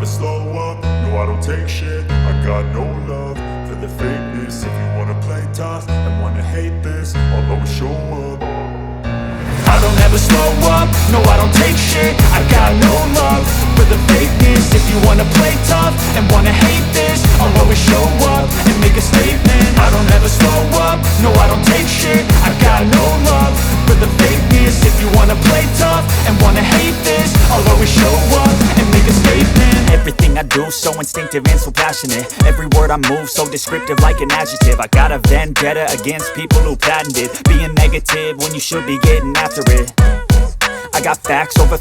slow up, no I don't take shit. I got no love for the fakeness. If you wanna play tough and wanna hate this, I'll always show up. I don't ever slow up, no I don't take shit. I got no love for the fakeness. If you wanna play tough and wanna hate this, I'll always show up and make a statement. I don't ever slow up, no I don't take shit. I got no love for the fakeness. If you wanna play tough and wanna hate this, I'll always show up and make a statement. Everything I do so instinctive and so passionate. Every word I move so descriptive like an adjective. I got a vendetta against people who patented being negative when you should be getting after it. I got facts over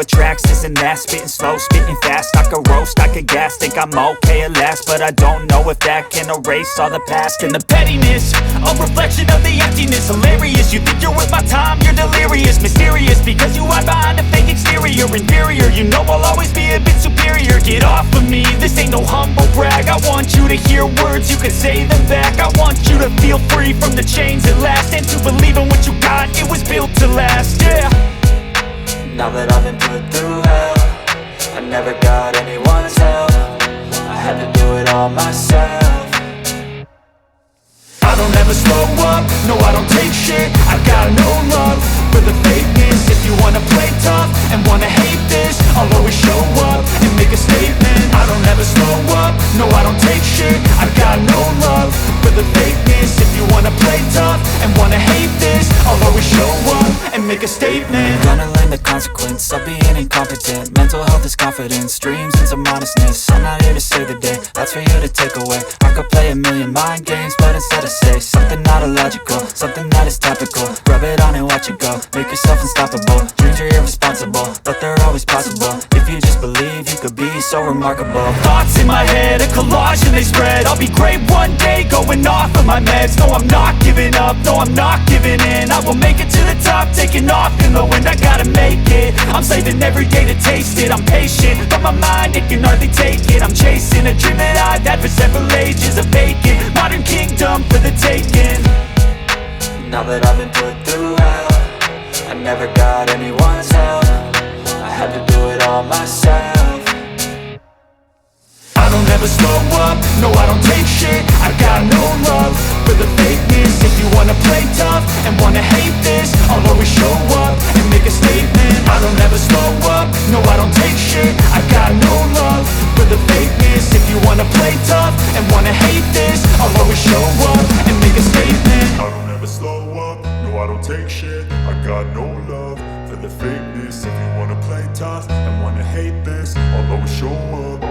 tracks, this and that. Spitting slow, spitting fast, I could roast, I could gas. Think I'm okay at last, but I don't know if that can erase all the past. And the pettiness, a reflection of the emptiness. Hilarious, you think you're worth my time, you're delirious. Mysterious, because you hide behind a fake exterior. Inferior, you know I'll always be a bit superior. Get off of me, this ain't no humble brag. I want you to hear words, you can say them back. I want you to feel free from the chains at last, and to believe in what you got, it was built to last, yeah. Now that I've been put through hell, I never got anyone's help. I had to do it all myself. I don't ever slow up, no I don't take shit. I got no love for the fakeness. If you wanna play tough and wanna hate this, I'll always show up and make a statement. I don't ever slow up, no I don't take shit. I got no love for the fakeness. If you wanna play tough and wanna hate this, I'll always show up and make a statement. Gonna learn the consequence of being incompetent. Mental health is confidence, dreams and some modestness. I'm not here to save the day, that's for you to take away. I could play a million mind games, but instead I say something not illogical, something that is topical. Rub it on and watch it go, make yourself unstoppable. Dreams are irresponsible, but they're always possible. If you just believe, you could be so remarkable. Thoughts in my head, a collage and they spread. I'll be great one day, going off of my meds. No, I'm not giving up, no, I'm not giving in. I will make it to the top, taking off in the wind. I gotta make it, I'm saving every day to taste it. I'm patient, but my mind, it can hardly take it. I'm chasing a dream that I've had for several ages. A vacant, modern kingdom for the taking. Now that I've been put through hell, I never got anyone's help. I had to do it all myself. I don't ever slow up, no I don't take shit. I got no love for the fakeness. If you wanna play tough and wanna hate this, I'll always show up and make a statement. I don't ever slow up, no I don't take shit. I got no love for the fakeness. If you wanna play tough and wanna hate this, I'll always show up and make a statement. I don't ever slow up, no I don't take shit. I got no love for the fakeness. If you wanna play tough and wanna hate this, I'll always show up.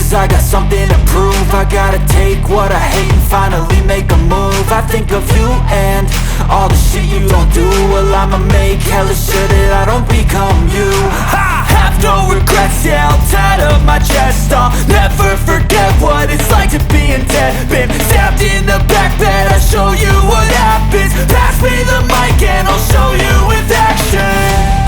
lose, I got something to prove. I gotta take what I hate and finally make a move. I think of you and all the shit you don't do. Well, I'ma make hella sure that I don't become you. I have no regrets, yeah, I'll tie up my chest. I'll never forget what it's like to be in debt. Been stabbed in the back bed, I'll show you what happens. Pass me the mic and I'll show you with action.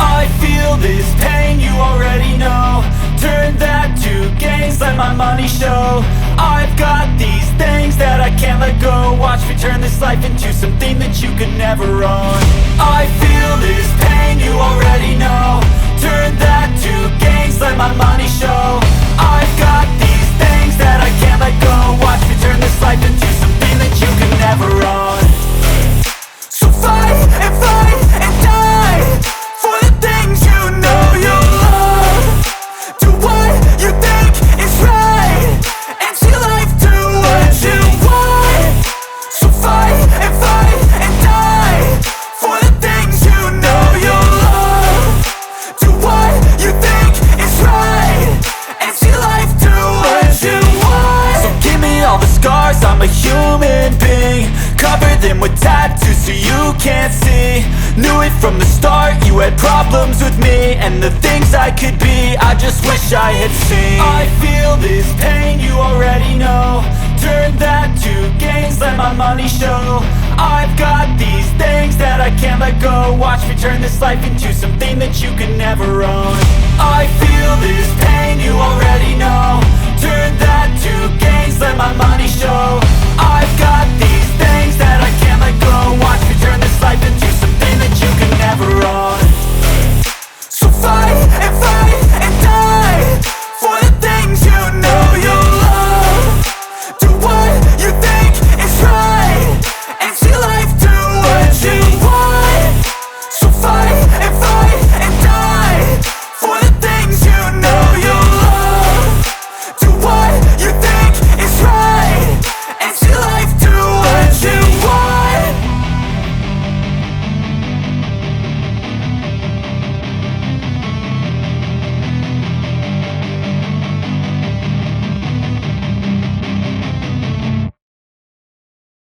I feel this pain, you already know. Turn that to gains, let my money show. I've got these things that I can't let go. Watch me turn this life into something that you could never own. I feel this pain, you already know. Turn that to gains, let my money show. I've got these things that I can't let go. Watch me turn this life into something that you could never own. So fight and die for the things you know you love. Do what you think is right and see life do what you want. So fight and die for the things you know you love. Do what you think is right and see life do what you want. So give me all the scars, I'm a human being. Cover them with tattoos so you can't see. Knew it from the start, you had problems with me and the things I could be, I just wish I had seen. I feel this pain, you already know. Turn that to gains, let my money show. I've got these things that I can't let go. Watch me turn this life into something that you can never own. I feel this pain, you already know. Turn that to gains, let my money show.